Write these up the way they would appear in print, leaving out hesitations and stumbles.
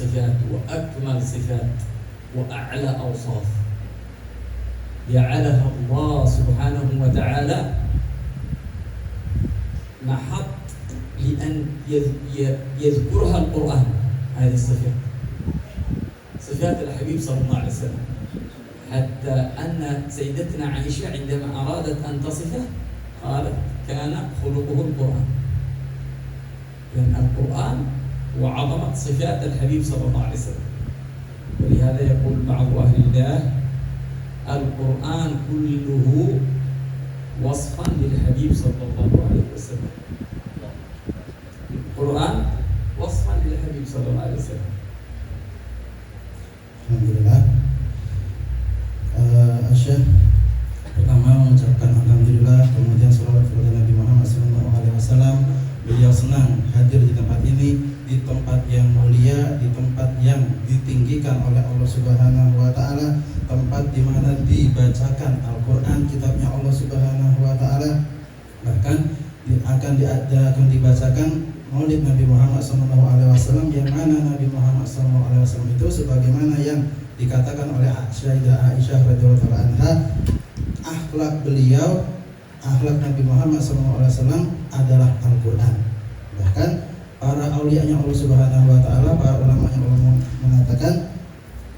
الصفات وأكمل صفات وأعلى أوصاف جعلها الله سبحانه وتعالى محط لأن يذكرها القرآن. هذه الصفات صفات الحبيب صلى الله عليه وسلم، حتى أن سيدتنا عائشة عندما أرادت أن تصفه قالت كان خلقه القرآن، لأن القرآن وعظمة صفات الحبيب صلى الله عليه وسلم. ولهذا يقول بعض أهل الله القرآن كله وصفا للحبيب صلى الله عليه وسلم. القرآن وصفا للحبيب صلى الله عليه وسلم. Alhamdulillah. Syekh pertama mengucapkan alhamdulillah, kemudian salawat kepada Nabi Muhammad SAW. Beliau senang hadir di tempat ini, di tempat yang mulia, di tempat yang ditinggikan oleh Allah Subhanahu wa taala, tempat di mana dibacakan Al-Qur'an, kitabnya Allah Subhanahu wa taala. Bahkan akan dibacakan Maulid Nabi Muhammad SAW, yang mana Nabi Muhammad SAW itu sebagaimana yang dikatakan oleh Sayyidah Aisyah radhiyallahu anha, akhlak beliau, akhlak Nabi Muhammad SAW adalah Al-Quran. Bahkan para aulianya Allah Subhanahu wa taala, para ulama yang mengatakan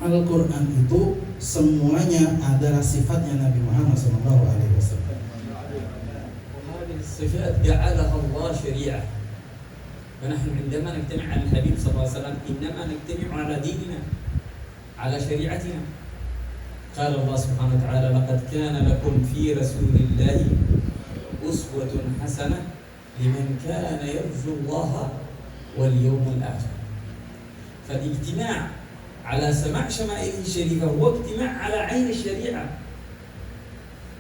Al-Quran itu semuanya adalah sifatnya Nabi Muhammad SAW. الصفات جعلها الله شريعة، فنحن عندما نجتمع على الحبيب صلى الله عليه وسلم إنما نجتمع على ديننا، على شريعتنا. قال الله سبحانه وتعالى لقد كان لكم في رسول الله أسوة حسنة لمن كان يرجو الله واليوم الآخر. فالاجتماع على سماع شمائله الشريفة هو اجتماع على عين الشريعة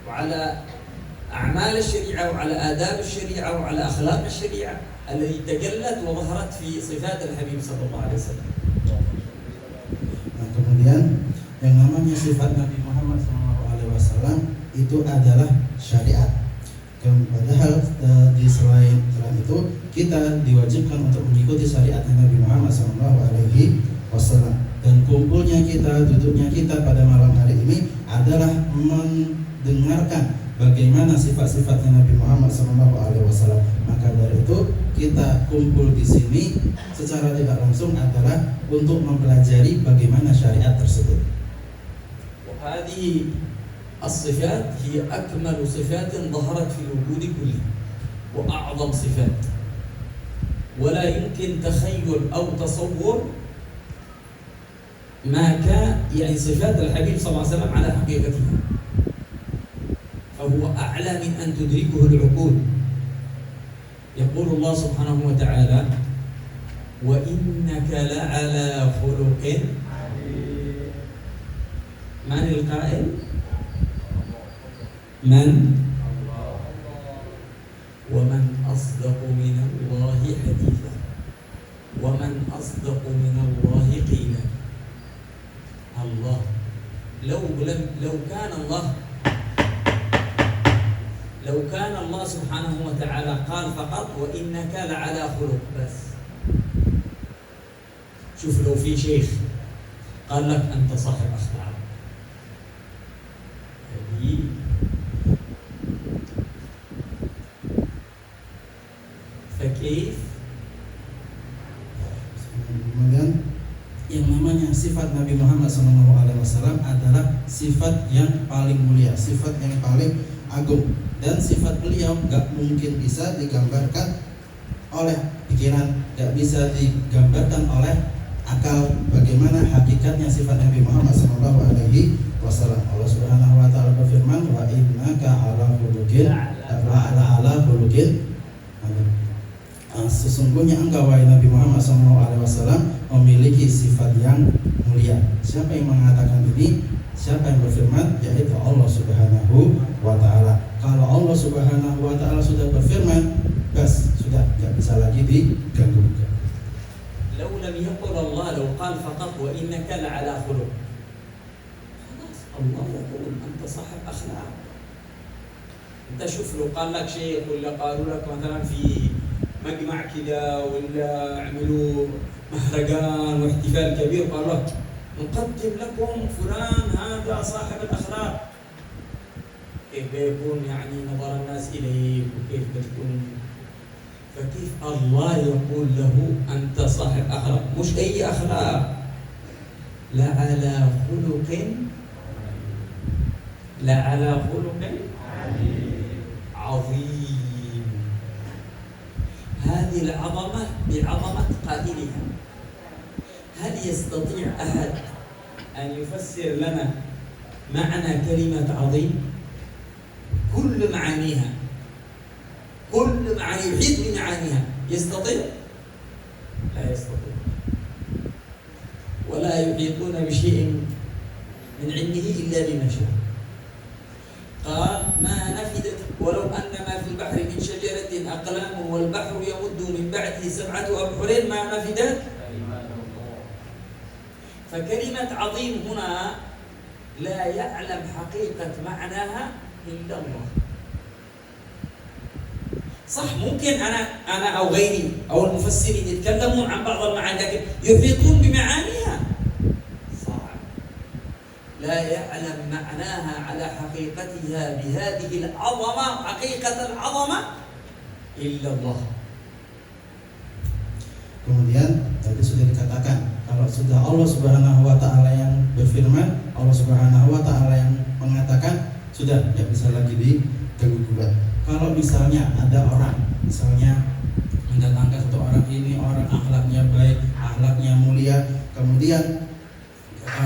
وعلى أعمال الشريعة وعلى آداب الشريعة وعلى أخلاق الشريعة التي تجلت وظهرت في صفات الحبيب صلى الله عليه وسلم. Nah, kemudian yang namanya sifat Nabi Muhammad SAW itu adalah syariat. Padahal di selain itu kita diwajibkan untuk mengikuti syariat Nabi Muhammad SAW. Dan kumpulnya kita, duduknya kita pada malam hari ini adalah mendengarkan bagaimana sifat-sifatnya Nabi Muhammad SAW. Maka dari itu kita kumpul di sini secara tidak langsung adalah untuk mempelajari bagaimana syariat tersebut. وهذه الصفات هي أكمل صفات ظهرت في الوجود كله وأعظم صفات، ولا يمكن تخيل أو تصور ما كان يعني صفات الحبيب صلى الله عليه وسلم على حقيقتها، فهو أعلى من أن تدركه العقول. يقول الله سبحانه وتعالى وإنك لعلى خلق. من القائل؟ من؟ ومن أصدق من الله حديثا ومن أصدق من الله قيلا. الله لو كان الله سبحانه وتعالى قال فقط وإنك لعلى خلق بس. شوف لو في شيخ قال لك أنت صاحب أخلاق، فكيف؟ Kemudian yang namanya sifat Nabi Muhammad SAW adalah sifat yang paling mulia, sifat yang paling agung, dan sifat beliau gak mungkin bisa digambarkan oleh pikiran, gak bisa digambarkan oleh akal. Bagaimana hakikatnya sifat Nabi Muhammad SAW? Allah Subhanahu wa taala berfirman wa innaka ala khuluqin sesungguhnya engkau wahai Nabi Muhammad SAW memiliki sifat yang mulia. Siapa yang mengatakan ini? Siapa yang berfirman? Yaitu Allah Subhanahu wa taala. Kalau Allah Subhanahu wa taala sudah berfirman, bas sudah tidak bisa lagi diganggu. لو لم يقل الله، لو قال فقط وإنك لعلى خلق، خلاص الله يقول أنت صاحب أخلاق. أنت شوف لو قال لك شيء ولا قالوا لك مثلا في مجمع كذا ولا عملوا مهرجان واحتفال كبير، قال لك نقدم لكم فلان هذا صاحب الأخلاق. كيف يكون يعني نظر الناس إليك وكيف تكون؟ فكيف الله يقول له أنت صاحب أخلاق؟ مش أي أخلاق، لا على خلق عظيم. هذه العظمة بعظمة قائلها. هل يستطيع أحد أن يفسر لنا معنى كلمة عظيم؟ كل معانيها، كل معاني يحيط بمعانيها، يستطيع؟ لا يستطيع. ولا يحيطون بشيء من علمه إلا بما شاء. قال ما نفدت ولو أن ما في البحر من شجرة أقلام والبحر يمد من بعده 7 أبحر ما نفدت. فكلمة عظيم هنا لا يعلم حقيقة معناها إلا الله. صح، ممكن أنا أو غيري أو المفسرين يتكلمون عن بعض المعاني لكن يحيطون بمعانيها؟ صعب. لا يعلم معناها على حقيقتها بهذه العظمة، حقيقة العظمة، إلا الله. Kemudian tadi sudah dikatakan kalau sudah Allah Subhanahu wa taala yang berfirman, Allah Subhanahu wa taala yang mengatakan, sudah tidak bisa lagi diganggu-gugat. Kalau misalnya ada orang misalnya mendatangkan satu orang ini orang akhlaknya baik, akhlaknya mulia, kemudian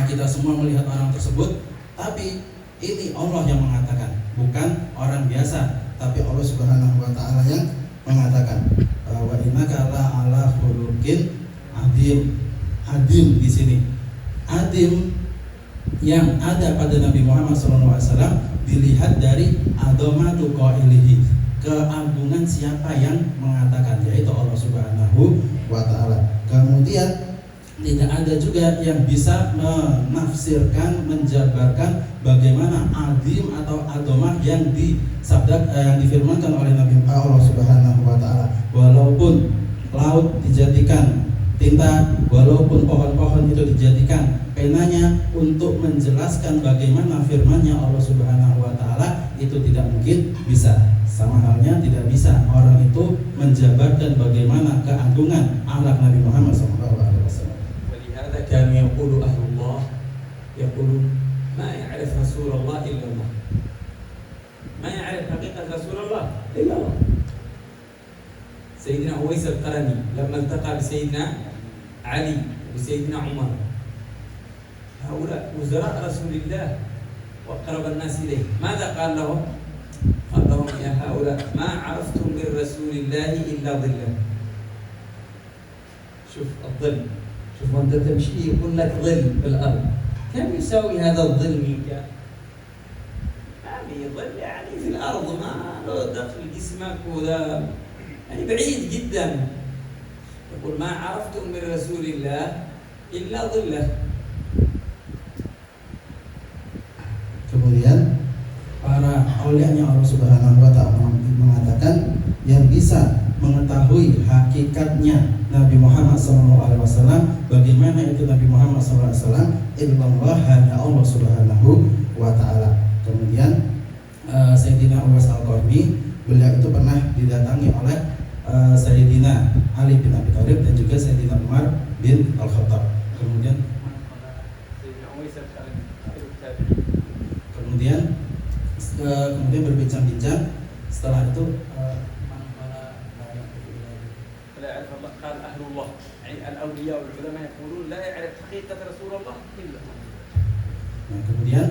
kita semua melihat orang tersebut, tapi ini Allah yang mengatakan, bukan orang biasa, tapi Allah Subhanahu wa taala yang mengatakan. Wa innaka la ala khuluqin adim. Adim di sini. Adim yang ada pada Nabi Muhammad SAW dilihat dari adomatu qailihi, keagungan siapa yang mengatakan, yaitu Allah Subhanahu wa taala. Kemudian tidak ada juga yang bisa menafsirkan, menjabarkan bagaimana adim atau adomah yang yang difirmankan oleh Nabi Allah Subhanahu wa taala. Walaupun laut dijadikan tinta, walaupun pohon-pohon itu dijadikan penanya untuk menjelaskan bagaimana firman-Nya Allah Subhanahu wa taala, itu tidak mungkin bisa. Sama halnya tidak bisa orang itu menjabarkan bagaimana keagungan akhlak Nabi Muhammad SAW. ولهذا كان يقول أهل الله يقولون ما يعرف رسول الله إلا الله. ما يعرف حقيقة رسول الله إلا الله. سيدنا أويس القرني لما التقى بسيدنا علي وسيدنا عمر، هؤلاء وزراء رسول الله وأقرب الناس إليه، ماذا قال لهم؟ قال لهم يا هؤلاء ما عرفتم من رسول الله إلا ظله. شوف الظل، شوف وأنت تمشي يكون لك ظل في الأرض، كم يساوي هذا الظل منك؟ ما في ظل يعني في الأرض، ما له دخل جسمك وذا يعني بعيد جدا. يقول ما عرفتم من رسول الله إلا ظله. Kemudian para aulianya Allah Subhanahu wa taala mengatakan yang bisa mengetahui hakikatnya Nabi Muhammad SAW, bagaimana itu Nabi Muhammad SAW, illallah, hanya Allah Subhanahu wa taala. Kemudian Sayyidina Uwais Al-Qarni, beliau itu pernah didatangi oleh Sayyidina Ali bin Abi Thalib dan juga Sayyidina Umar bin Al-Khattab. Kemudian berbincang-bincang. Setelah itu لا يعرف الله. قال أهل الله يعني الأولياء والعلماء يقولون لا يعرف حقيقة رسول الله إلا الله. Nah, kemudian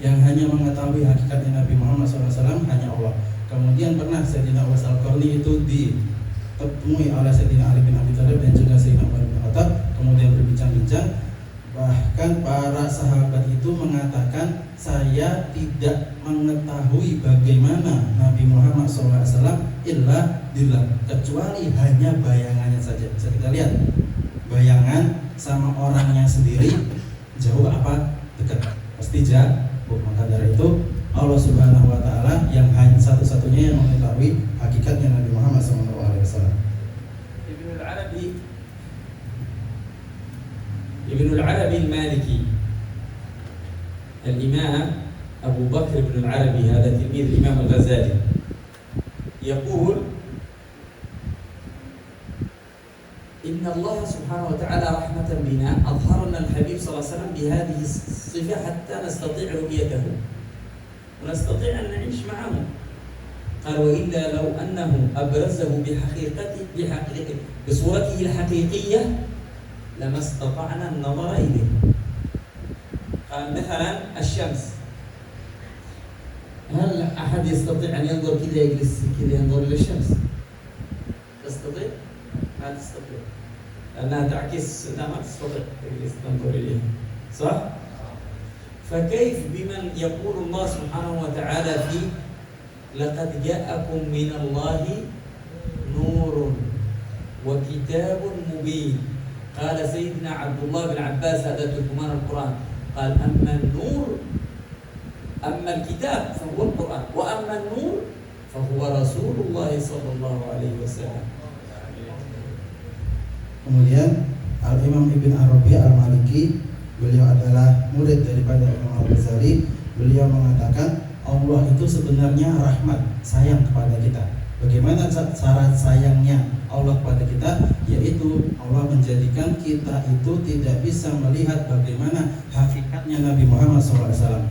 yang hanya mengetahui hakikatnya Nabi Muhammad SAW hanya Allah. Kemudian pernah Sayyidina Uwais Al-Qarni itu ditemui oleh Sayyidina Ali bin Abi Thalib dan juga Sayyidina Umar bin Khattab, kemudian berbincang-bincang. Bahkan para sahabat itu mengatakan, saya tidak mengetahui bagaimana Nabi Muhammad SAW illa billah, kecuali hanya bayangannya saja. Bisa kita lihat bayangan sama orangnya sendiri, jauh apa dekat, pasti jauh. Maka dari itu Allah Subhanahu wa taala yang hanya satu-satunya yang mengetahui hakikatnya Nabi Muhammad SAW. Ibnu Arabi العربي المالكي. الإمام أبو بكر بن العربي هذا تلميذ الإمام الغزالي يقول إن الله سبحانه وتعالى رحمة بنا أظهر لنا الحبيب صلى الله عليه وسلم بهذه الصفة حتى نستطيع رؤيته ونستطيع أن نعيش معه. قال وإلا لو أنه أبرزه بصورته الحقيقية لما استطعنا النظر إليه. قال مثلا الشمس، هل أحد يستطيع أن ينظر كذا يجلس كذا ينظر إلى الشمس؟ تستطيع؟ ما تستطيع لأنها تعكس، لا ما تستطيع تجلس تنظر إليها، صح؟ فكيف بمن يقول الله سبحانه وتعالى فيه لقد جاءكم من الله نور وكتاب مبين. قال سيدنا عبد الله بن عباس هذا ترجمان القرآن قال أما النور أما الكتاب فهو القرآن وأما النور فهو رسول الله صلى الله عليه وسلم. Kemudian Al-Imam Ibn Arabi Al-Maliki, beliau adalah murid daripada Imam Al-Ghazali. Beliau mengatakan Allah itu sebenarnya rahmat, sayang kepada kita. Bagaimana cara sayangnya Allah kepada kita? Yaitu Allah menjadikan kita itu tidak bisa melihat bagaimana hakikatnya Nabi Muhammad SAW.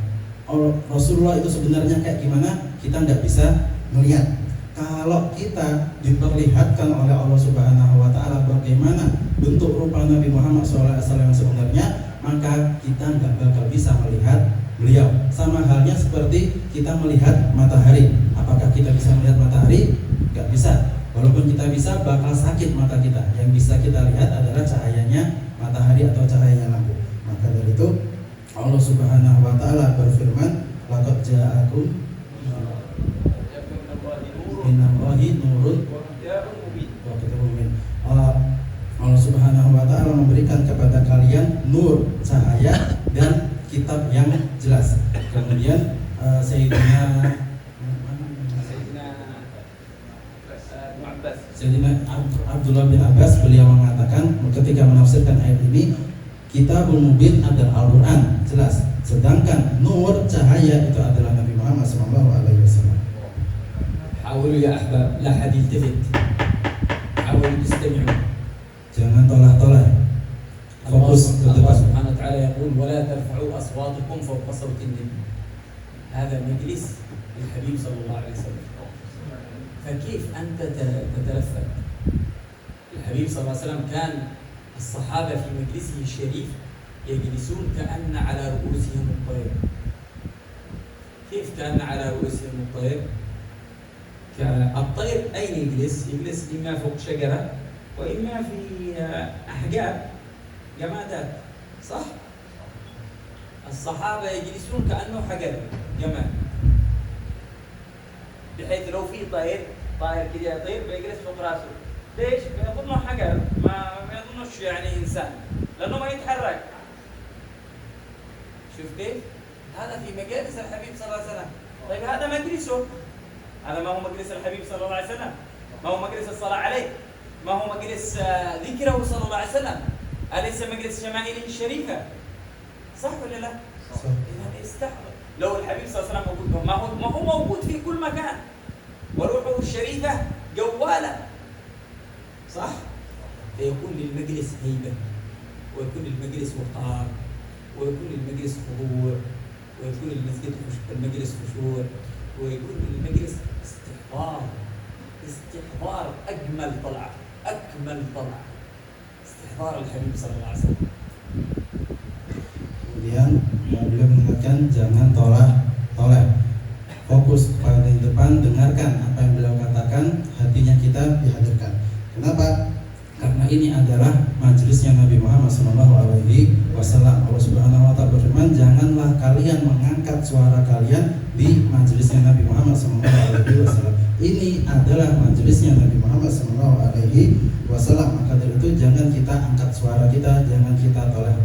Rasulullah itu sebenarnya kayak gimana? Kita nggak bisa melihat. Kalau kita diperlihatkan oleh Allah Subhanahu wa Ta'ala bagaimana bentuk rupa Nabi Muhammad SAW yang sebenarnya, maka kita nggak bakal bisa melihat beliau. Sama halnya seperti kita melihat matahari. Apakah kita bisa melihat matahari? Nggak bisa. Walaupun kita bisa, bakal sakit mata kita. Yang bisa kita lihat adalah cahayanya matahari atau cahayanya lampu. Maka dari itu Allah Subhanahu wa Ta'ala berfirman, laqad ja'akum minallahi nurun wa kitabun mubin. Allah Subhanahu wa Ta'ala memberikan kepada kalian nur, cahaya dan kitab yang jelas. Kemudian Sayyidina Abdullah bin Abbas beliau mengatakan ketika menafsirkan ayat ini, kitabul mubin adalah Al-Quran, jelas. Sedangkan nur, cahaya itu adalah Nabi Muhammad SAW. حاولوا يا أحباب لا حد يلتفت، حاولوا تستمعوا. Jangan tolak-tolak. Fokus ke الله depan. سبحانه وتعالى يقول ولا ترفعوا أصواتكم فوق صوت النبي. هذا مجلس الحبيب صلى الله عليه وسلم. فكيف أنت تتلفت؟ الحبيب صلى الله عليه وسلم كان الصحابة في مجلسه الشريف يجلسون كأن على رؤوسهم الطير. كيف كأن على رؤوسهم الطير؟ الطير أين يجلس؟ يجلس إما فوق شجرة وإما في أحجار جمادات، صح؟ الصحابة يجلسون كأنه حجر جماد، بحيث لو في طائر كذا يطير بيجلس فوق راسه. ليش؟ يظنه حجر، ما يظنش يعني إنسان، لأنه ما يتحرك. شوف كيف؟ هذا في مجالس الحبيب صلى الله عليه وسلم. طيب هذا مجلسه، هذا ما هو مجلس الحبيب صلى الله عليه وسلم، ما هو مجلس الصلاة عليه، ما هو مجلس ذكره صلى الله عليه وسلم، أليس مجلس شمائله الشريفة؟ صح ولا لا؟ صح. إذا استحضر لو الحبيب صلى الله عليه وسلم موجود، ما هو موجود في كل مكان، وروحه الشريفة جوالة، صح؟ فيكون للمجلس هيبة، ويكون للمجلس وقار، ويكون للمجلس خضوع، ويكون المجلس خشوع، ويكون للمجلس استحضار أجمل طلعة، استحضار الحبيب صلى الله عليه وسلم. Kemudian beliau mengingatkan jangan tolak, fokus pada di depan, dengarkan apa yang beliau katakan, hatinya kita dihadirkan. Kenapa? Karena ini adalah majelisnya Nabi Muhammad SAW. Allah Subhanahu wa Ta'ala berfirman, janganlah kalian mengangkat suara kalian di majelisnya Nabi Muhammad SAW. Ini adalah majelisnya Nabi Muhammad SAW. Maka dari itu jangan kita angkat suara kita, jangan kita tolak.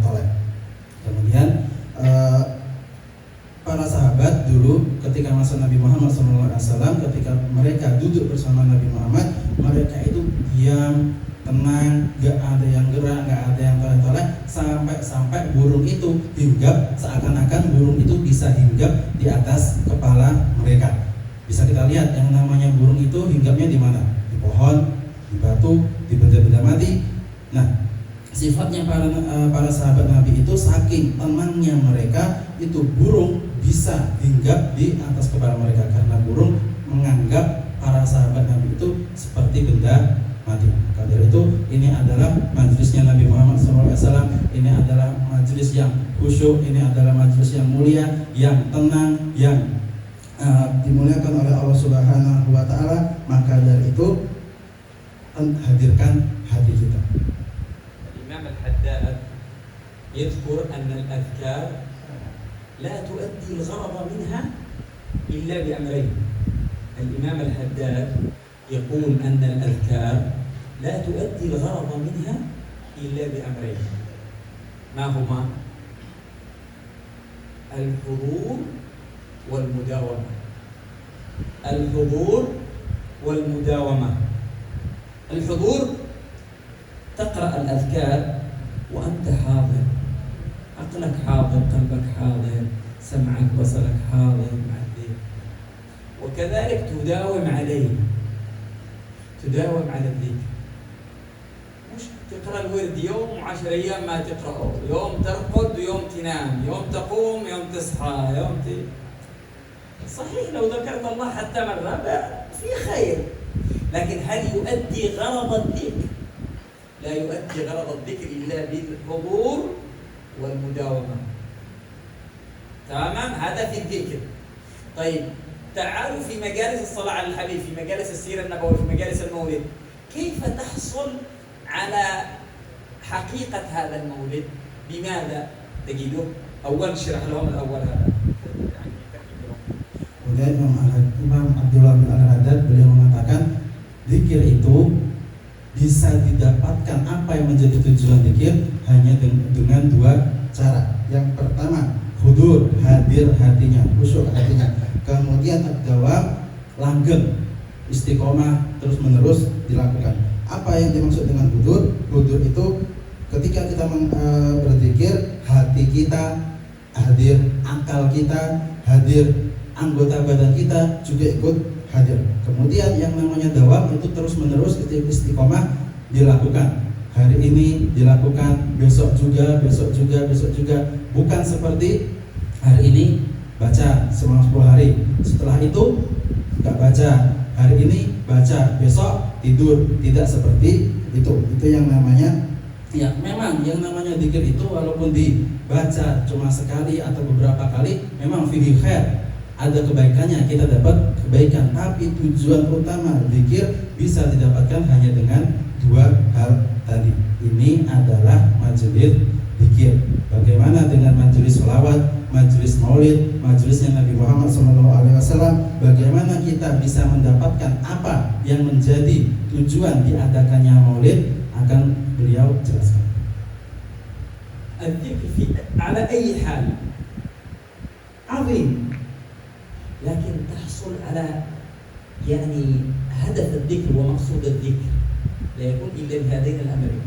Kemudian para sahabat dulu ketika masa Nabi Muhammad SAW, ketika mereka duduk bersama Nabi Muhammad, mereka itu diam, tenang, gak ada yang gerak, gak ada yang tolak-tolak, sampai burung itu hinggap, seakan-akan burung itu bisa hinggap di atas kepala mereka. Bisa kita lihat yang namanya burung itu hinggapnya di mana? Di pohon, di batu, di benda-benda mati. Nah, sifatnya para sahabat Nabi itu saking tenangnya mereka, itu burung bisa hinggap di atas kepala mereka karena burung menganggap para sahabat Nabi itu seperti benda mati. Maka dari itu ini adalah majelisnya Nabi Muhammad SAW. Ini adalah majelis yang khusyuk, ini adalah majelis yang mulia, yang tenang, yang dimuliakan oleh Allah Subhanahu wa Ta'ala. Maka dari itu hadirkan hati kita. Imam Al-Haddad yadhkur anna al-adhkar la tuaddi al-gharad minha illa bi amrayn. Al-Imam Al-Haddad يقول أن الأذكار لا تؤدي الغرض منها إلا بأمرين. ما هما؟ الحضور والمداومة. الحضور والمداومة. الحضور تقرأ الأذكار وأنت حاضر، عقلك حاضر، قلبك حاضر، سمعك بصرك حاضر مع الذكر. وكذلك تداوم عليه، تداوم على الذكر. مش تقرأ الورد يوم و10 أيام ما تقرأه، يوم ترقد ويوم تنام، يوم تقوم يوم تصحى، صحيح لو ذكرت الله حتى مرة في خير، لكن هل يؤدي غرض الذكر؟ لا يؤدي غرض الذكر إلا بالحضور والمداومة. تمام؟ هذا في الذكر. طيب تعالوا في مجالس الصلاة على الحبيب، في مجالس السيرة النبوية، في مجالس المولد، كيف تحصل على حقيقة هذا المولد؟ بماذا تجده؟ أول شرح لهم الأول هذا. Kemudian Imam Abdullah bin Al-Haddad beliau mengatakan zikir itu bisa didapatkan, apa yang menjadi tujuan zikir hanya dengan dua cara. Yang pertama, hudur, hadir hatinya, khusyuk hatinya. Kemudian ad-dawam, langgeng, istiqomah terus menerus dilakukan. Apa yang dimaksud dengan hudur? Hudur itu ketika kita berzikir, hati kita hadir, akal kita hadir, anggota badan kita juga ikut hadir. Kemudian yang namanya dawam itu terus menerus istiqomah dilakukan. Hari ini dilakukan, besok juga, besok juga, besok juga. Bukan seperti hari ini baca selama 10 hari, setelah itu nggak baca, hari ini baca, besok tidur. Tidak seperti itu. Itu yang namanya, ya memang yang namanya zikir itu walaupun dibaca cuma sekali atau beberapa kali, memang fihi khair, ada kebaikannya, kita dapat kebaikan. Tapi tujuan utama zikir bisa didapatkan hanya dengan dua hal tadi. Ini adalah majelis zikir. Bagaimana dengan majelis sholawat, majelis maulid, majelisnya Nabi Muhammad SAW? Bagaimana kita bisa mendapatkan apa yang menjadi tujuan diadakannya maulid? Akan beliau jelaskan. الذكر على أي حال عظيم، لكن تحصل على يعني هدف الذكر ومقصود الذكر لا يكون إلا بهذين الأمرين،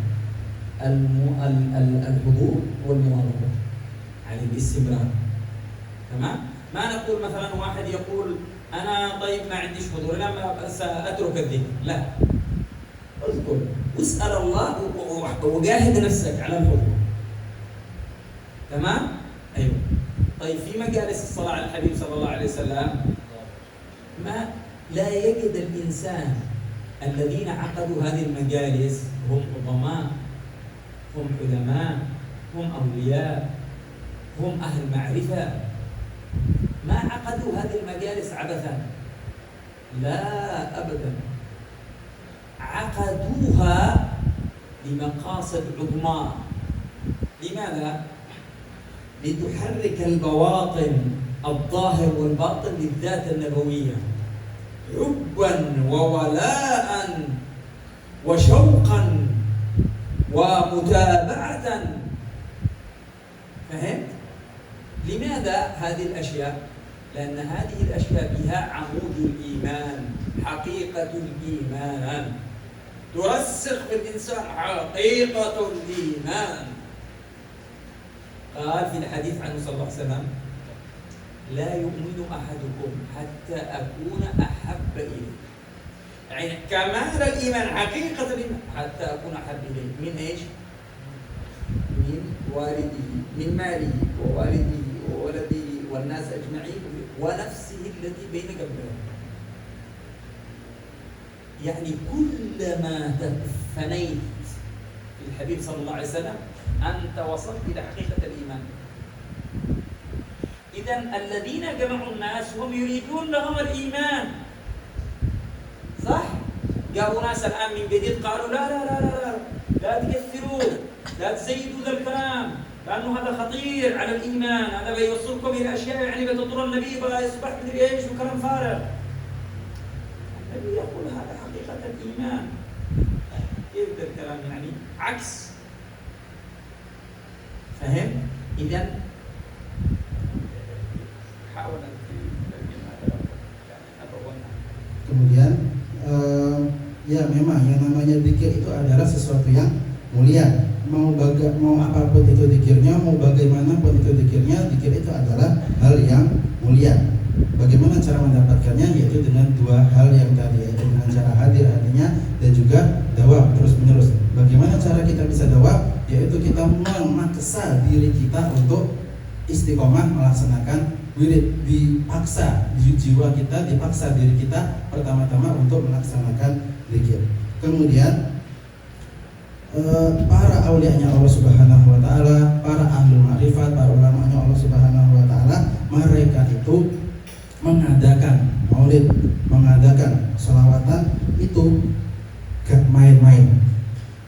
الحضور والمواظبة على الاستمرار. تمام؟ ما نقول مثلا واحد يقول أنا طيب ما عنديش حضور، أنا سأترك الذكر، لا، اذكر واسأل الله وجاهد نفسك على الحضور. تمام؟ أيوه. طيب في مجالس الصلاة على الحبيب صلى الله عليه وسلم ما لا يجد الإنسان الذين عقدوا هذه المجالس هم عظماء، هم علماء، هم أولياء، هم أهل معرفة، ما عقدوا هذه المجالس عبثا، لا أبدا، عقدوها لمقاصد عظمى. لماذا؟ لتحرك البواطن، الظاهر والباطن للذات النبوية، حبا وولاء وشوقا ومتابعة. فهمت؟ لماذا هذه الأشياء؟ لأن هذه الأشياء بها عمود الإيمان، حقيقة الإيمان، ترسخ في الإنسان حقيقة الإيمان. قال في الحديث عنه صلى الله عليه وسلم لا يؤمن أحدكم حتى أكون أحب إليه، يعني كمال الإيمان حقيقة الإيمان حتى أكون أحب إليه من إيش؟ من والده، من ماله ووالده وولده والناس أجمعين ونفسه التي بين جنبيه. يعني كلما تفنيت في الحبيب صلى الله عليه وسلم أنت وصلت إلى حقيقة الإيمان. إذن الذين جمعوا الناس هم يريدون لهم الإيمان، صح؟ جاءوا ناس الآن من جديد قالوا لا لا لا لا لا تكثروا، لا تزيدوا ذا الكلام لأنه هذا خطير على الإيمان، هذا بيوصلكم إلى أشياء يعني بتضر النبي بقى يصبح مدري إيش وكلام فارغ. النبي يقول هذا حقيقة الإيمان. كيف ذا الكلام يعني؟ عكس. فهم؟ إذن حاول أن تترجم هذا يعني أبونا. Kemudian ya memang yang namanya zikir itu adalah sesuatu yang mulia. Mau apapun itu zikirnya, mau bagaimanapun itu zikirnya, zikir itu adalah hal yang mulia. Bagaimana cara mendapatkannya? Yaitu dengan dua hal yang tadi, yaitu dengan cara hadir hatinya dan juga dawam terus menerus. Bagaimana cara kita bisa dawam? Yaitu kita memaksa diri kita untuk istiqomah melaksanakan wirid, dipaksa jiwa kita, dipaksa diri kita pertama-tama untuk melaksanakan zikir. Kemudian para aulianya Allah Subhanahu wa taala, para ahli ma'rifat, para ulamanya Allah Subhanahu wa taala, mereka itu mengadakan maulid, mengadakan sholawatan itu gak main-main.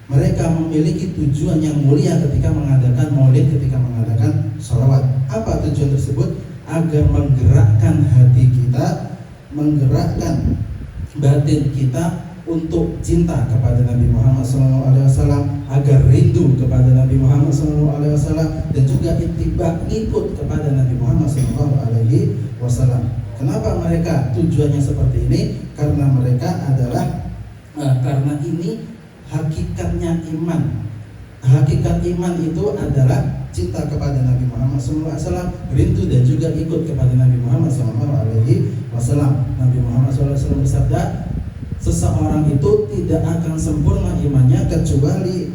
Mereka memiliki tujuan yang mulia ketika mengadakan maulid, ketika mengadakan sholawat. Apa tujuan tersebut? Agar menggerakkan hati kita, menggerakkan batin kita untuk cinta kepada Nabi Muhammad SAW, agar rindu kepada Nabi Muhammad SAW, dan juga ittiba, ngikut kepada Nabi Muhammad SAW. Kenapa mereka tujuannya seperti ini? Karena mereka adalah karena ini hakikatnya iman. Hakikat iman itu adalah cinta kepada Nabi Muhammad SAW, rindu dan juga ikut kepada Nabi Muhammad SAW. Nabi Muhammad SAW bersabda, seseorang itu tidak akan sempurna imannya kecuali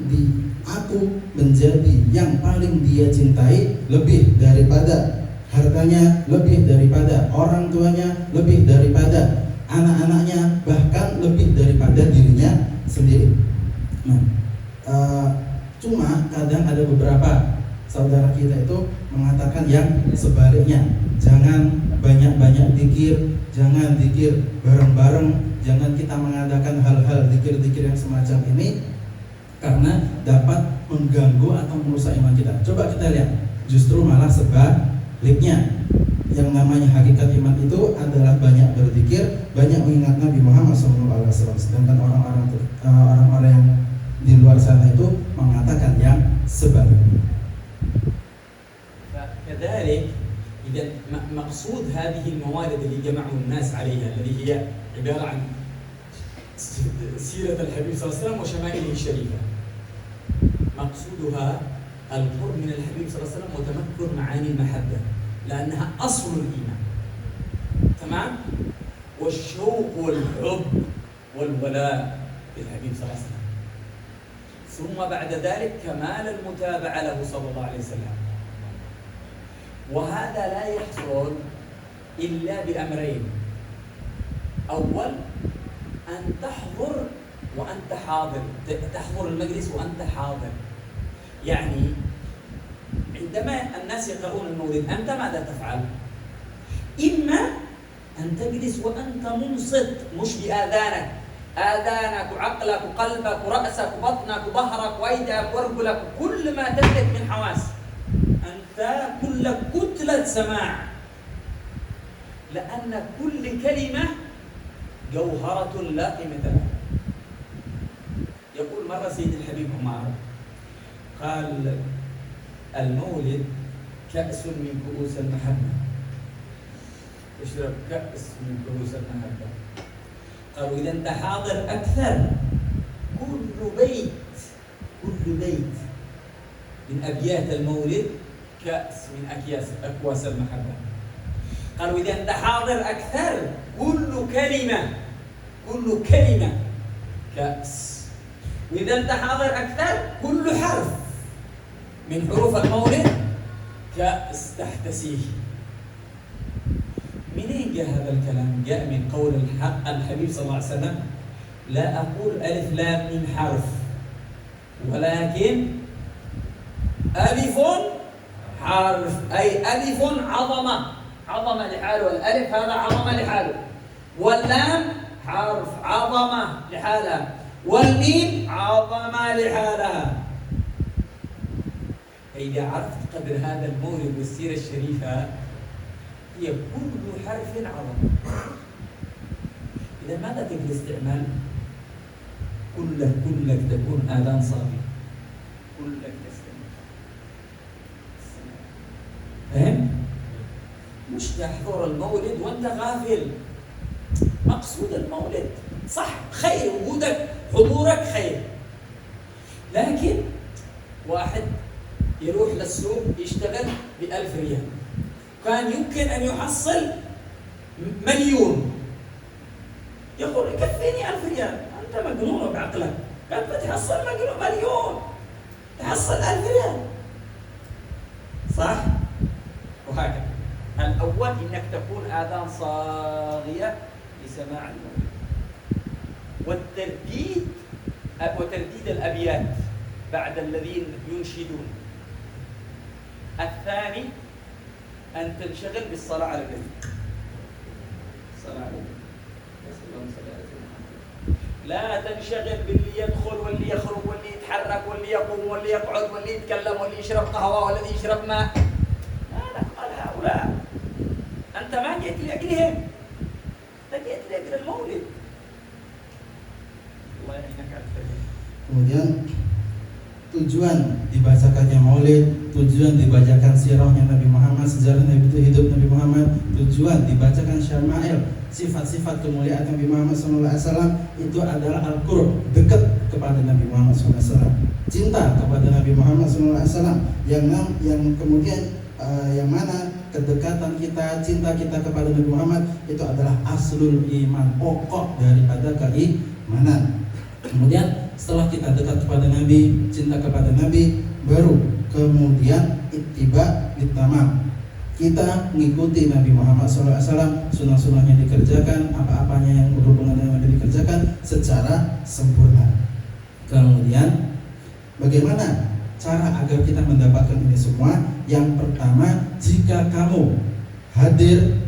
aku menjadi yang paling dia cintai lebih daripada hartanya, lebih daripada orang tuanya, lebih daripada anak-anaknya, bahkan lebih daripada dirinya sendiri. Cuma kadang ada beberapa saudara kita itu mengatakan yang sebaliknya. Jangan banyak-banyak zikir, jangan zikir bareng-bareng, jangan kita mengadakan hal-hal zikir-zikir yang semacam ini karena dapat mengganggu atau merusak iman kita. Coba kita lihat, justru malah sebaliknya. Yang namanya hakikat iman itu adalah banyak berzikir, banyak mengingat Nabi Muhammad SAW. Sedangkan orang-orang yang di luar sana itu mengatakan yang sebaliknya. كذلك إذا مقصود هذه الموارد اللي جمعوا الناس عليها التي هي عبارة عن سيرة الحبيب صلى الله عليه وسلم وشمائله الشريفة، مقصودها القرب من الحبيب صلى الله عليه وسلم وتمكن معاني المحبة لأنها أصل الإيمان، تمام؟ والشوق والحب والولاء للحبيب صلى الله عليه وسلم، ثم بعد ذلك كمال المتابعة له صلى الله عليه وسلم. وهذا لا يحصل إلا بأمرين. أول أن تحضر وأنت حاضر، تحضر المجلس وأنت حاضر. يعني عندما الناس يقرؤون المولد أنت ماذا تفعل؟ إما أن تجلس وأنت منصت، مش بآذانك، آذانك وعقلك وقلبك ورأسك وبطنك وظهرك وأيدك ورجلك كل ما تملك من حواس، أنت كل كتلة سماع، لأن كل كلمة جوهرة لا قيمة لها. يقول مرة سيد الحبيب عمر قال المولد كأس من كؤوس المحبة، اشرب كأس من كؤوس المحبة. قالوا إذا أنت حاضر أكثر، كل بيت من أبيات المولد كأس من أكواس المحبة. قالوا إذا أنت حاضر أكثر كل كلمة كأس، وإذا أنت حاضر أكثر كل حرف من حروف المولد كأس تحتسيه. منين جاء هذا الكلام؟ جاء من قول الحبيب صلى الله عليه وسلم: لا أقول ألف لام ميم حرف، ولكن ألف حرف، أي ألف عظمة لحاله، الألف هذا عظمة لحاله، واللام حرف عظمة لحالها، والميم عظمة لحالها. فإذا عرفت قدر هذا المولد والسيرة الشريفة هي كل حرف عظمة. إذا ماذا تجد استعمال؟ كلك تكون آذان صافية، كلك تستمع. فهم؟ مش تحضر المولد وانت غافل. مقصود المولد صح، خير، وجودك حضورك خير، لكن واحد يروح للسوق يشتغل ب1000 ريال، كان يمكن أن يحصل مليون، يقول يكفيني 1000 ريال. أنت مجنون بعقلك، كانت بتحصل مليون، تحصل 1000 ريال، صح؟ وهكذا الأول إنك تكون آذان صاغية لسماع المولد، وترديد الأبيات بعد الذين ينشدون. الثاني أن تنشغل بالصلاة على النبي، الصلاة على النبي، لا تنشغل باللي يدخل واللي يخرج واللي يتحرك واللي يقوم واللي يقعد واللي يتكلم واللي يشرب قهوة والذي يشرب ماء. لا نقبل هؤلاء، أنت ما جئت لأجلهم، أنت جئت لأجل المولد. الله يعينك على الخير. Kemudian tujuan dibacakannya maulid, tujuan dibacakan sirahnya Nabi Muhammad, sejarah Nabi itu hidup Nabi Muhammad, tujuan dibacakan syama'il, sifat-sifat kemuliaan Nabi Muhammad SAW itu adalah Al-Qurb, dekat kepada Nabi Muhammad SAW, cinta kepada Nabi Muhammad SAW, yang kemudian yang mana kedekatan kita, cinta kita kepada Nabi Muhammad itu adalah aslul iman, pokok daripada keimanan. Kemudian setelah kita dekat kepada Nabi, cinta kepada Nabi, baru kemudian ittiba bitamam, kita mengikuti Nabi Muhammad SAW, sunnah-sunnahnya dikerjakan, apa-apanya yang berhubungan dengan Nabi dikerjakan secara sempurna. Kemudian bagaimana cara agar kita mendapatkan ini semua? Yang pertama, jika kamu hadir,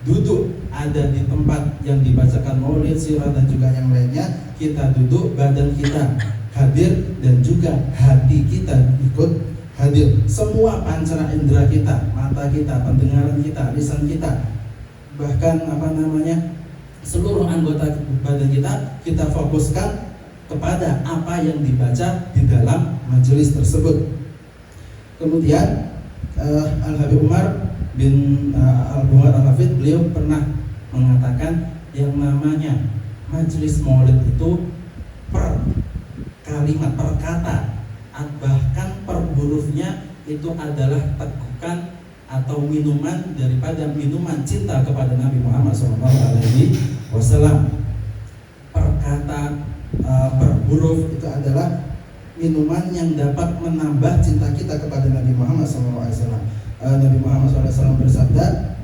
duduk ada di tempat yang dibacakan maulid, sirah dan juga yang lainnya, kita duduk, badan kita hadir dan juga hati kita ikut hadir. Semua pancara indera kita, mata kita, pendengaran kita, lisan kita, bahkan seluruh anggota badan kita fokuskan kepada apa yang dibaca di dalam majelis tersebut. Kemudian Al-Habib Umar bin Al-Bukhari Al-Hafidh, beliau pernah mengatakan yang namanya majelis maulid itu per kalimat, per kata, bahkan per hurufnya itu adalah tegukan atau minuman daripada minuman cinta kepada Nabi Muhammad SAW. Per kata, per huruf itu adalah minuman yang dapat menambah cinta kita kepada Nabi Muhammad SAW. Nabi Muhammad SAW bersabda,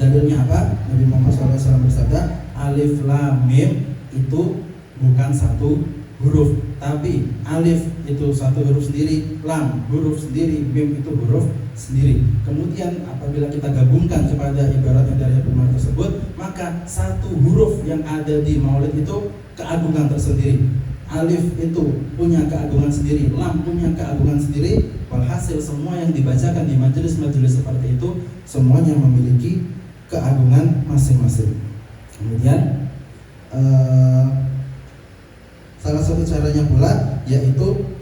dalilnya apa? Nabi Muhammad SAW bersabda, alif lam mim itu bukan satu huruf, tapi alif itu satu huruf sendiri, lam huruf sendiri, mim itu huruf sendiri. Kemudian apabila kita gabungkan kepada ibaratnya dari Umar tersebut, maka satu huruf yang ada di maulid itu keagungan tersendiri. Alif itu punya keagungan sendiri, lam punya keagungan sendiri. Walhasil semua yang dibacakan di majelis-majelis seperti itu semuanya memiliki keagungan masing-masing. Kemudian salah satu caranya pula yaitu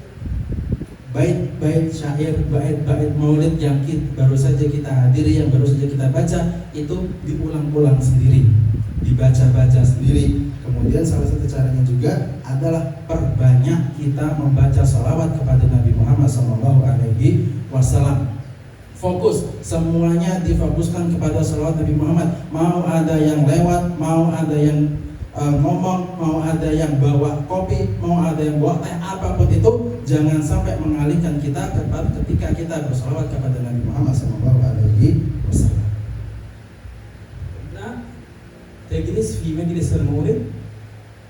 bait-bait syair, bait-bait maulid yang baru saja kita hadiri, yang baru saja kita baca, itu diulang-ulang sendiri, dibaca-baca sendiri. Kemudian salah satu caranya juga adalah perbanyak kita membaca sholawat kepada Nabi Muhammad SAW. fokus, semuanya difokuskan kepada salawat Nabi Muhammad. Mau ada yang lewat, mau ada yang ngomong, mau ada yang bawa kopi, mau ada yang bawa teh, apapun itu, jangan sampai mengalihkan kita ketika kita bersalawat kepada Nabi Muhammad SAW. Nah, تجلس في مجلس المولد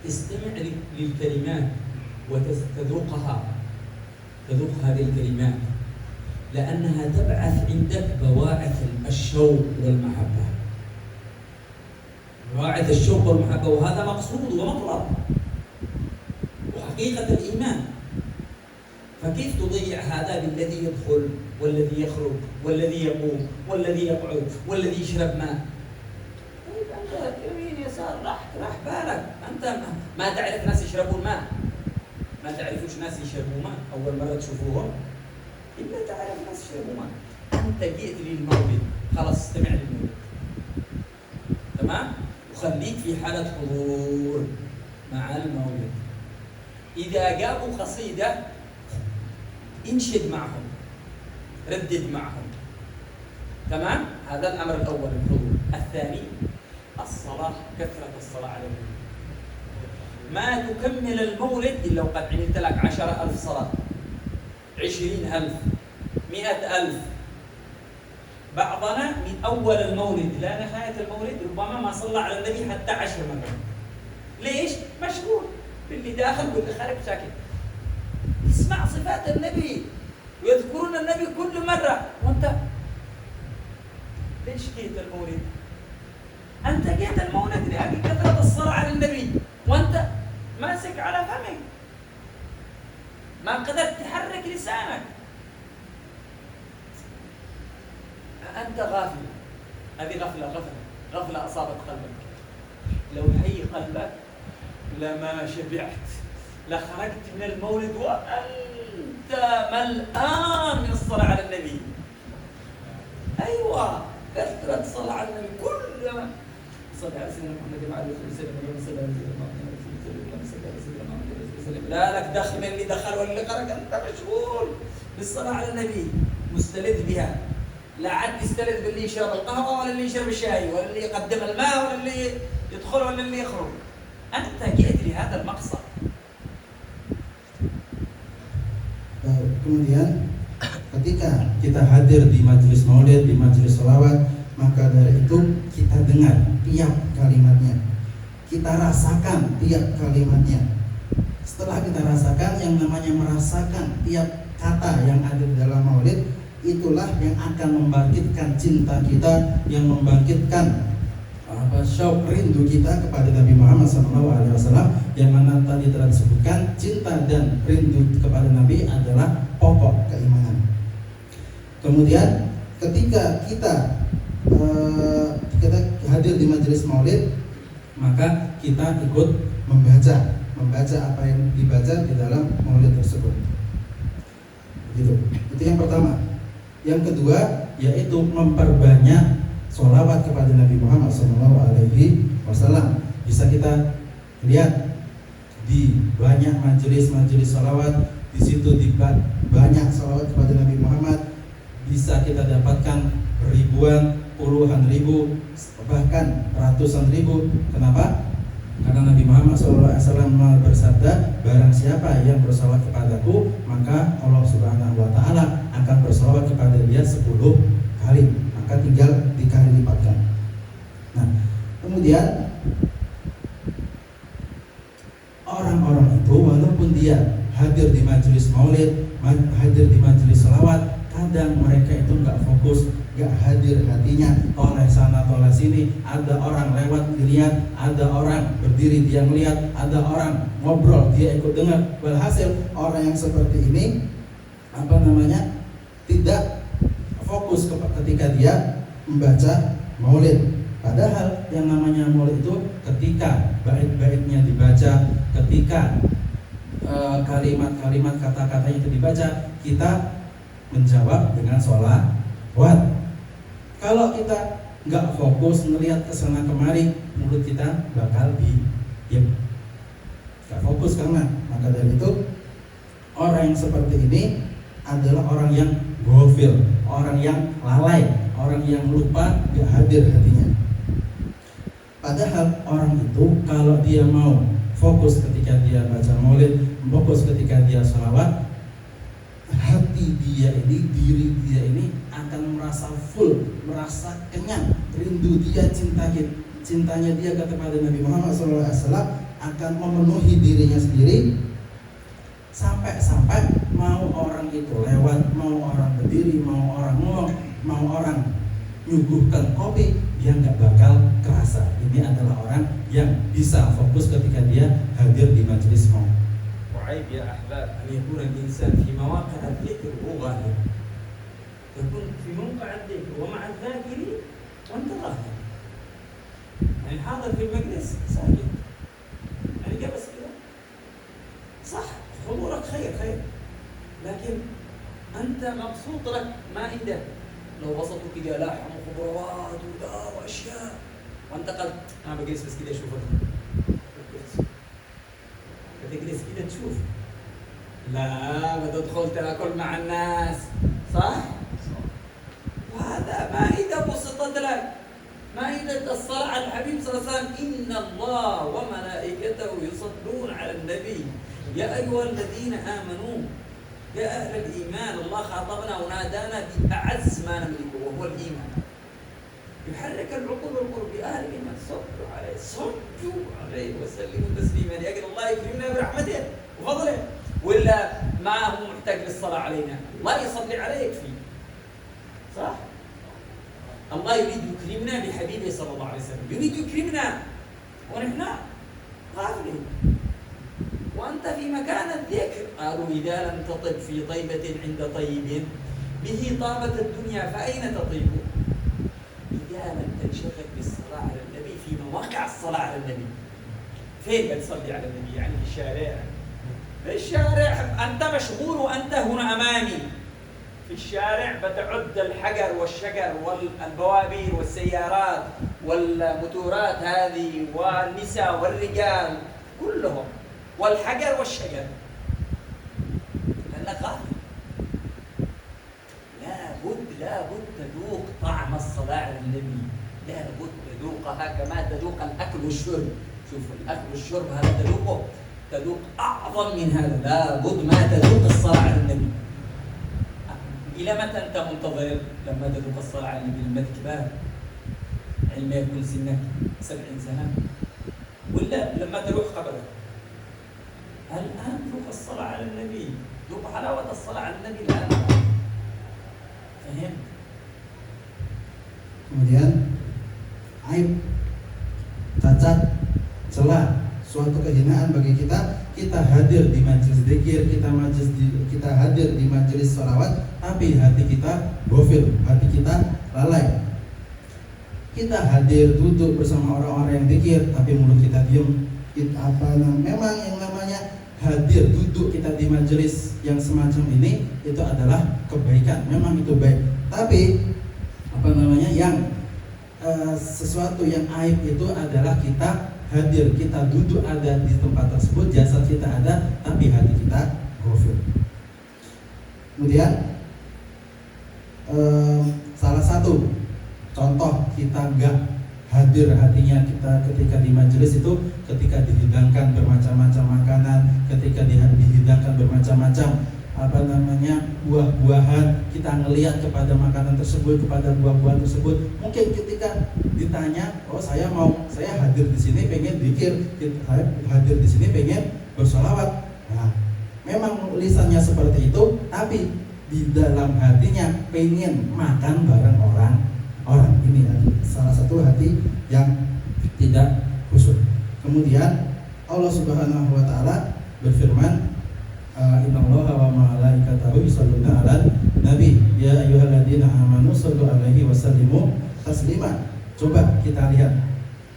استمع للكلمات وتذوقها، تذوق هذه الكلمات لأنها تبعث عندك بواعث الشوق والمحبة، بواعث الشوق والمحبة، وهذا مقصود ومطلب وحقيقة الإيمان. فكيف تضيع هذا بالذي يدخل والذي يخرج والذي يقوم والذي يقعد والذي يشرب ماء؟ طيب أنت يمين يسار راح بالك، أنت ما تعرف ناس يشربون ماء، ما تعرفوش ناس يشربوا ماء، أول مرة تشوفوهم إلا تعرف ناس يشربوا ماء. أنت جئت للمولد، خلاص استمع للمولد، تمام؟ وخليك في حالة حضور مع المولد. إذا جابوا قصيدة انشد معهم، ردد معهم، تمام؟ هذا الأمر الأول الحضور. الثاني الصلاة، كثرة الصلاة على النبي. ما تكمل المولد إلا وقد عملت لك 10,000 صلاة، 20,000، 100,000. بعضنا من أول المولد إلى نهاية المولد ربما ما صلى على النبي حتى 10 مرات. ليش؟ مشغول باللي داخل واللي خارج ساكت. يسمع صفات النبي ويذكرون النبي كل مرة، وأنت ليش جيت المولد؟ أنت جيت المولد لأجل كثرة الصلاة على النبي، وأنت ماسك على فمك، ما قدرت تحرك لسانك، أنت غافل. هذه غفلة أصابت قلبك. لو حي قلبك لما شبعت، لخرجت من المولد وأنت ملآن من الصلاة على النبي. أيوة، كثرة الصلاة على النبي، كل ما صلى على سيدنا محمد وعلى آله وسلم. لا لك دخل من اللي دخل واللي خرج، أنت مشغول بالصلاة على النبي، مستلذ بها. لا عاد يستلذ باللي يشرب القهوة ولا اللي يشرب الشاي ولا اللي يقدم الماء ولا اللي يدخل ولا اللي يخرج. أنت جئت لهذا المقصد. Kemudian ketika kita hadir di majelis maulid, di majelis sholawat, maka dari itu kita dengar tiap kalimatnya, kita rasakan tiap kalimatnya. Setelah kita rasakan, yang namanya merasakan tiap kata yang ada di dalam maulid, itulah yang akan membangkitkan cinta kita, yang membangkitkan syauq rindu kita kepada Nabi Muhammad SAW, yang mana tadi telah disebutkan cinta dan rindu kepada Nabi adalah pokok keimanan. Kemudian ketika kita hadir di majelis maulid, maka kita ikut membaca apa yang dibaca di dalam maulid tersebut. Gitu. Itu yang pertama. Yang kedua yaitu memperbanyak sholawat kepada Nabi Muhammad SAW. Bisa kita lihat di banyak majelis sholawat, di situ banyak sholawat kepada Nabi Muhammad. Bisa kita dapatkan ribuan, puluhan ribu, bahkan ratusan ribu. Kenapa? Karena Nabi Muhammad SAW bersabda, barang siapa yang bersalawat kepadaku, maka Allah Subhanahu wa Ta'ala akan bersalawat kepada dia 10 kali, maka tinggal dikali lipatkan. Nah, kemudian orang-orang itu walaupun dia hadir di majelis maulid, hadir di majelis salawat, kadang mereka itu nggak fokus, nggak hadir hatinya, toleh sana toleh sini. Ada orang lewat dilihat, ada orang berdiri dia melihat, ada orang ngobrol dia ikut dengar. Walhasil orang yang seperti ini tidak fokus ketika dia membaca maulid. Padahal yang namanya maulid itu ketika bait-baitnya dibaca, ketika kalimat-kalimat kata-katanya itu dibaca, kita menjawab dengan sholawat. Kalau kita nggak fokus ngelihat kesana kemari, mulut kita bakal diam, nggak fokus. Karena maka dari itu orang yang seperti ini adalah orang yang ghafil, orang yang lalai, orang yang lupa, gak hadir hatinya. Padahal orang itu kalau dia mau fokus ketika dia baca maulid, fokus ketika dia sholawat, hati dia ini, diri dia ini akan merasa full, merasa kenyang, rindu dia, cintanya dia kepada Nabi Muhammad SAW akan memenuhi dirinya sendiri, sampai mau orang itu lewat, mau orang berdiri, mau orang ngomong, mau orang nyuguhkan kopi, dia nggak bakal kerasa. Ini adalah orang yang bisa fokus ketika dia hadir di majelis maulid. وعيب يا أحباب أن يكون الإنسان في مواقع الذكر وهو غافل. يكون في موقع الذكر ومع الذاكرين وأنت غافل. يعني حاضر في المجلس ساكت. يعني جالس كده. صح حضورك خير. لكن أنت مبسوط لك ما عندك. لو وسطك كده لاحم وخضروات ودار وأشياء وأنت قلت أنا بجلس بس كده أشوفك. تجلس كده تشوف. لا بتدخل تاكل مع الناس صح؟ وهذا مائدة بسطت لك، مائدة الصلاة على الحبيب صلى الله عليه وسلم. إن الله وملائكته يصلون على النبي يا أيها الذين آمنوا يا أهل الإيمان. الله خاطبنا ونادانا بأعز ما نملكه وهو الإيمان. يحرك العقول والقلوب بأهل الإيمان. صلوا عليه وسلموا تسليما. لأجل الله يكرمنا برحمته وفضله، ولا ما هو محتاج للصلاة علينا. الله يصلي عليك فيه صح؟ الله يريد يكرمنا بحبيبه صلى الله عليه وسلم، يريد يكرمنا ونحن غافلين. وأنت في مكان الذكر. قالوا إذا لم تطب في طيبة عند طيب به طابت الدنيا فأين تطيب؟ إذا لم تنشغل بالصلاة على النبي في مواقع الصلاة على النبي. فين بتصلي على النبي؟ يعني في الشارع. في الشارع أنت مشغول وأنت هنا أمامي. في الشارع بتعد الحجر والشجر والبوابير والسيارات والموتورات هذه والنساء والرجال كلهم والحجر والشجر، لأنك غافل. لابد تذوق طعم الصلاة على النبي، لابد تذوقها كما تذوق الأكل والشرب. شوف الأكل والشرب هذا تذوق أعظم من هذا. لابد ما تذوق الصلاة على النبي. إلى متى أنت منتظر لما تذوق الصلاة على النبي؟ لما تكبر علم يكون سنك 70 سنة ولا لما تروح قبرك؟ الآن ذوق الصلاة على النبي، ذوق حلاوة الصلاة على النبي الآن. فهم؟ Kemudian aib, cacat, celah, suatu kehinaan bagi kita hadir di majelis zikir, kita hadir di majelis sholawat, tapi hati kita ghafil, hati kita lalai. Kita hadir duduk bersama orang-orang yang zikir, tapi mulut kita diam. Memang yang namanya hadir duduk kita di majelis yang semacam ini itu adalah kebaikan, memang itu baik. Tapi yang sesuatu yang aib itu adalah kita hadir, kita duduk ada di tempat tersebut, jasad kita ada, tapi hati kita ghafil. Kemudian salah satu contoh kita enggak hadir hatinya kita ketika di majelis itu, ketika dihidangkan bermacam-macam makanan, ketika dihidangkan bermacam-macam buah-buahan, kita ngelihat kepada makanan tersebut, kepada buah-buahan tersebut. Mungkin ketika ditanya, saya hadir di sini pengen zikir, saya hadir di sini pengen bersolawat. Nah, memang lisannya seperti itu, tapi di dalam hatinya pengen makan bareng orang. Ini salah satu hati yang tidak khusyuk. Kemudian Allah Subhanahu wa taala berfirman, innallaha wa malaikatahu yusholluna 'alan nabi ya ayyuhalladzina amanu shollu 'alaihi wa sallimu taslima. Coba kita lihat,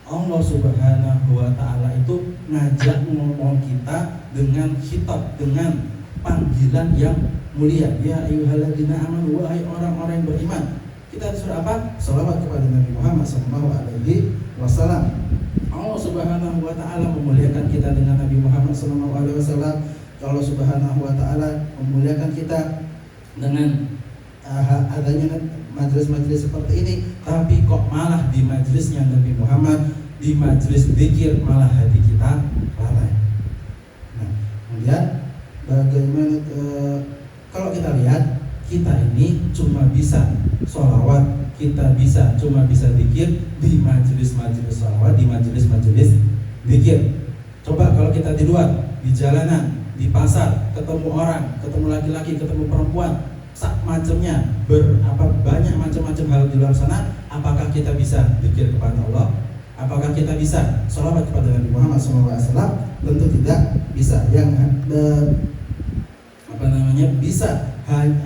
Allah Subhanahu wa taala itu ngajak ngomong kita dengan khitab, dengan panggilan yang mulia. Ya ayyuhalladzina amanu, wahai orang-orang yang beriman. Kita disuruh apa? Shalawat kepada Nabi Muhammad SAW. Allah Subhanahu wa taala memuliakan kita dengan Nabi Muhammad SAW. Allah Subhanahu wa taala memuliakan kita dengan adanya majelis-majelis seperti ini, tapi kok malah di majelisnya Nabi Muhammad, di majelis zikir malah hati kita lalai. Nah, kemudian bagaimana kalau kita lihat, kita ini cuma bisa sholawat, kita cuma bisa zikir di majelis-majelis sholawat, di majelis-majelis zikir. Coba kalau kita di luar, di jalanan, di pasar, ketemu orang, ketemu laki-laki, ketemu perempuan, macamnya banyak macam-macam hal di luar sana, apakah kita bisa zikir kepada Allah? Apakah kita bisa sholawat kepada Nabi Muhammad SAW? Tentu tidak bisa. Yang bisa,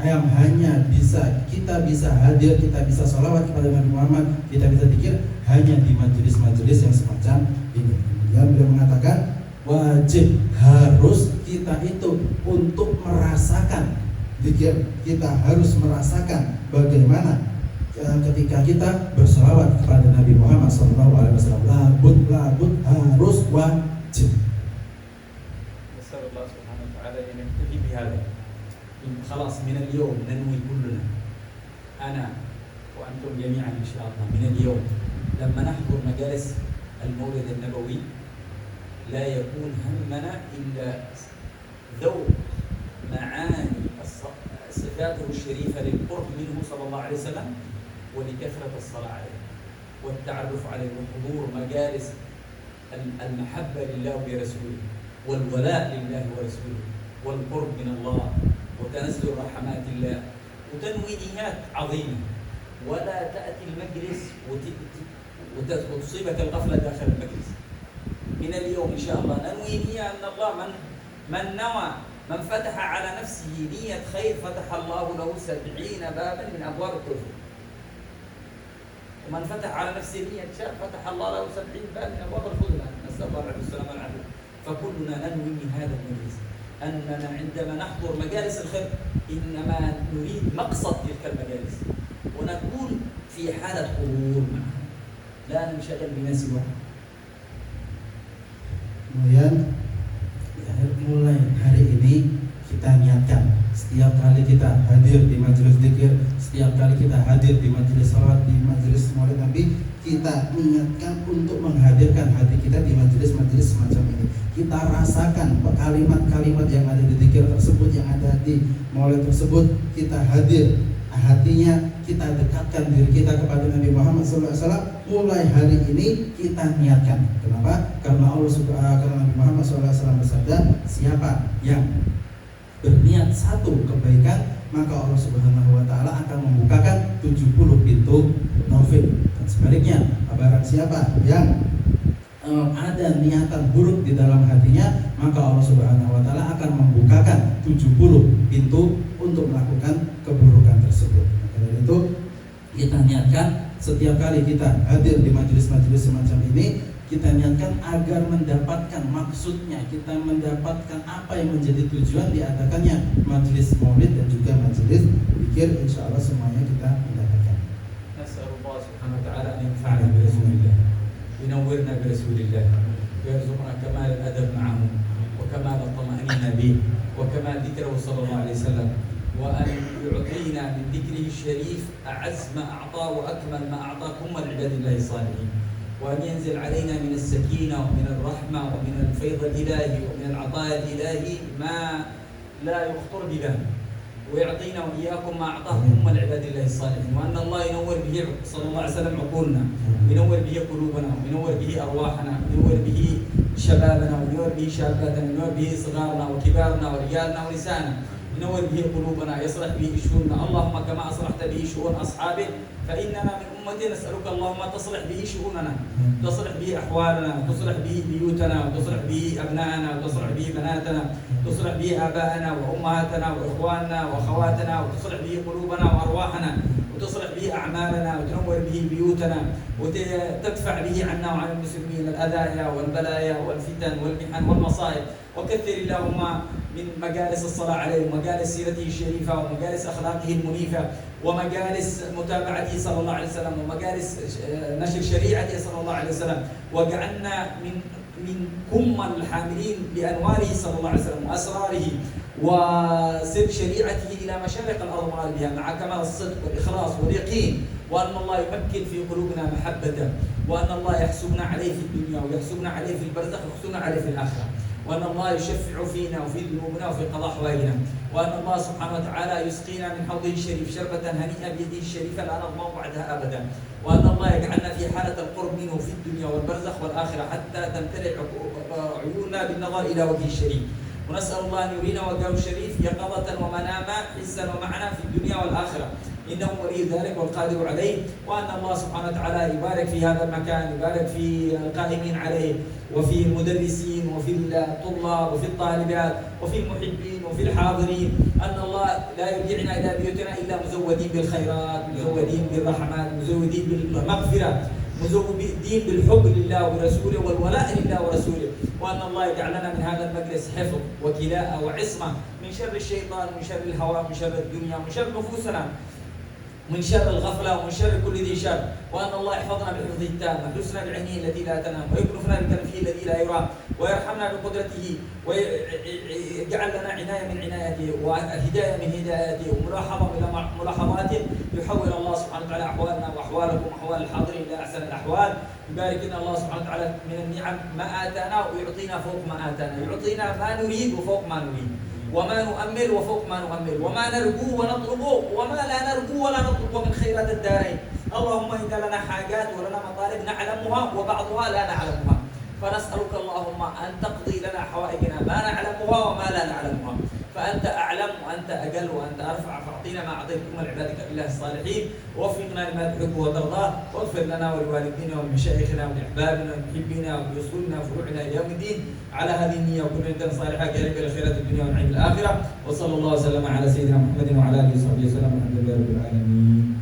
yang hanya bisa kita bisa hadir, kita bisa sholawat kepada Nabi Muhammad, kita bisa zikir hanya di majelis-majelis yang semacam ini. Kemudian beliau mengatakan wajib, harus kita itu untuk merasakan zikir, kita harus merasakan bagaimana ketika kita berselawat kepada Nabi Muhammad SAW. Labud harus wajib. Nasallallahu subhanahu wa ta'ala an yaktafi bihada. خلاص من اليوم ننوي كلنا أنا وأنتم جميعا إن شاء الله من اليوم لما نحضر مجالس المولد النبوي لا يكون همنا إلا ذوق معاني صفاته الشريفة للقرب منه صلى الله عليه وسلم ولكثرة الصلاة عليه والتعرف عليه وحضور مجالس المحبة لله ولرسوله والولاء لله ورسوله والقرب من الله وتنزل رحمات الله وتنوي نيات عظيمة، ولا تأتي المجلس وتصيبك الغفلة داخل المجلس. من اليوم إن شاء الله ننوي نية أن الله من فتح على نفسه نية خير فتح الله له 70 بابا من أبواب التوفيق، ومن فتح على نفسه نية شر فتح الله له 70 باب من أبواب الخذلان، نسأل الله السلامة والعافية. فكلنا ننوي من هذا المجلس أننا عندما نحضر مجالس الخير إنما نريد مقصد تلك المجالس ونكون في حالة حضور معها لا ننشغل بما سواه. Kemudian mulai hari ini kita niatkan setiap kali kita hadir di majelis zikir, setiap kali kita hadir di majelis salat, di majelis maulid Nabi, kita niatkan untuk menghadirkan hati kita di majelis-majelis semacam ini. Kita rasakan kalimat-kalimat yang ada di zikir tersebut, yang ada di maulid tersebut, kita hadir hatinya, kita dekatkan diri kita kepada Nabi Muhammad SAW. Mulai hari ini kita niatkan. Kenapa? Karena Nabi Muhammad SAW bersabda, siapa yang berniat satu kebaikan, maka Allah Subhanahu wa Ta'ala akan membukakan 70 pintu taufik. Dan sebaliknya, barang siapa yang ada niatan buruk di dalam hatinya, maka Allah Subhanahu wa Ta'ala akan membukakan 70 pintu untuk melakukan keburukan tersebut. Maka dari itu kita niatkan setiap kali kita hadir di majelis-majelis semacam ini, kita niatkan agar mendapatkan maksudnya, kita mendapatkan apa yang menjadi tujuan diadakannya majelis maulid dan juga majelis zikir. Insya Allah semuanya kita mendapatkan. Nasallallahu subhanahu wa ta'ala an yanfa'ana bi rasulillah, ينورنا برسول الله، ويرزقنا كمال الأدب معه وكمال الطمأنينة به وكمال ذكره صلى الله عليه وسلم، وأن يعطينا من ذكره الشريف أعز ما أعطى وأكمل ما أعطى كل عباد الله الصالحين، وأن ينزل علينا من السكينة ومن الرحمة ومن الفيض الإلهي ومن العطاء الإلهي ما لا يخطر ببال، ويعطينا وإياكم ما أعطاه أم العباد الله الصالحين، وأن الله ينور به صلى الله عليه وسلم عقولنا، ينور به قلوبنا، وينور به أرواحنا، وينور به شبابنا، وينور به شاباتنا، وينور به صغارنا وكبارنا ورجالنا ونسائنا، ينور به قلوبنا، يصلح به شؤوننا. اللهم كما أصلحت به شؤون أصحابه فإننا من أمتي نسألك اللهم تصلح به شؤوننا، تصلح به أحوالنا، تصلح به بيوتنا، وتصلح به أبناءنا، وتصلح به بناتنا، تصلح به آبائنا وأمهاتنا وإخواننا وأخواتنا، وتصلح به قلوبنا وأرواحنا، وتصلح به أعمالنا، وتنور به بيوتنا، وتدفع به عنا وعن المسلمين الأذايا والبلايا والفتن والمحن والمصائب. وكثر اللهم من مجالس الصلاة عليه ومجالس سيرته الشريفة ومجالس أخلاقه المنيفة ومجالس متابعته صلى الله عليه وسلم ومجالس نشر شريعته صلى الله عليه وسلم، واجعلنا من منكم الحاملين بأنواره صلى الله عليه وسلم وأسراره وسر شريعته إلى مشارق الأرض ومغاربها مع كمال الصدق والإخلاص واليقين، وأن الله يمكن في قلوبنا محبته، وأن الله يحسبنا عليه في الدنيا ويحسبنا عليه في البرزخ ويحسبنا عليه في الآخرة، وأن الله يشفع فينا وفي ذنوبنا وفي قضاء حوائجنا، وأن الله سبحانه وتعالى يسقينا من حوضه الشريف شربة هنيئة بيده الشريفة لا نظمأ بعدها أبدا، وأن الله يجعلنا في حالة القرب منه في الدنيا والبرزخ والآخرة حتى تمتلئ عيوننا بالنظر إلى وجهه الشريف. ونسأل الله أن يرينا وجهه الشريف يقظة ومناما حسا ومعنى في الدنيا والآخرة، إنه ولي ذلك والقادر عليه. وأن الله سبحانه وتعالى يبارك في هذا المكان، يبارك في القائمين عليه وفي المدرسين وفي الطلاب وفي الطالبات وفي المحبين وفي الحاضرين، أن الله لا يرجعنا إلى بيوتنا إلا مزودين بالخيرات، مزودين بالرحمات، مزودين بالمغفرة، مزودين بالحب لله ورسوله والولاء لله ورسوله. وأن الله يجعلنا من هذا المجلس حفظ وكلاء وعصمة من شر الشيطان، من شر الهوى، من شر الدنيا، من شر نفوسنا، من شر الغفلة ومن شر كل ذي شر. وأن الله يحفظنا بحفظه التام، ويحرسنا بعينه التي لا تنام، ويكنفنا بكنفه الذي لا يرام، ويرحمنا بقدرته، ويجعل لنا عناية من عنايته، وهداية من هدايته، وملاحظة إلى ملاحظاته، يحول الله سبحانه وتعالى أحوالنا وأحوالكم وأحوال الحاضرين إلى أحسن الأحوال. يبارك لنا الله سبحانه وتعالى من النعم ما آتانا، ويعطينا فوق ما آتانا، يعطينا ما نريد وفوق ما نريد، وما نؤمل وفوق ما نؤمل، وما نرجو ونطلب وما لا نرجو ولا نطلب من خيرات الدارين. اللهم إن لنا حاجات ولنا مطالب نعلمها وبعضها لا نعلمها، فنسألك اللهم أن تقضي لنا حوائجنا ما نعلمها وما لا نعلمها، فأنت أعلم وأنت أجل وأنت أرفع، فأعطينا ما أعطيتكم لعبادك بالله الصالحين، ووفقنا لما تحب وترضاه، واغفر لنا ولوالدينا ولمشايخنا ولأحبابنا ولمحبينا ولأصولنا وفروعنا إلى يوم الدين على هذه النية، وكل نية صالحة كذلك لخيرات الدنيا ونعيم الآخرة. وصلى الله وسلم على سيدنا محمد وعلى آله وصحبه وسلم، والحمد لله رب العالمين.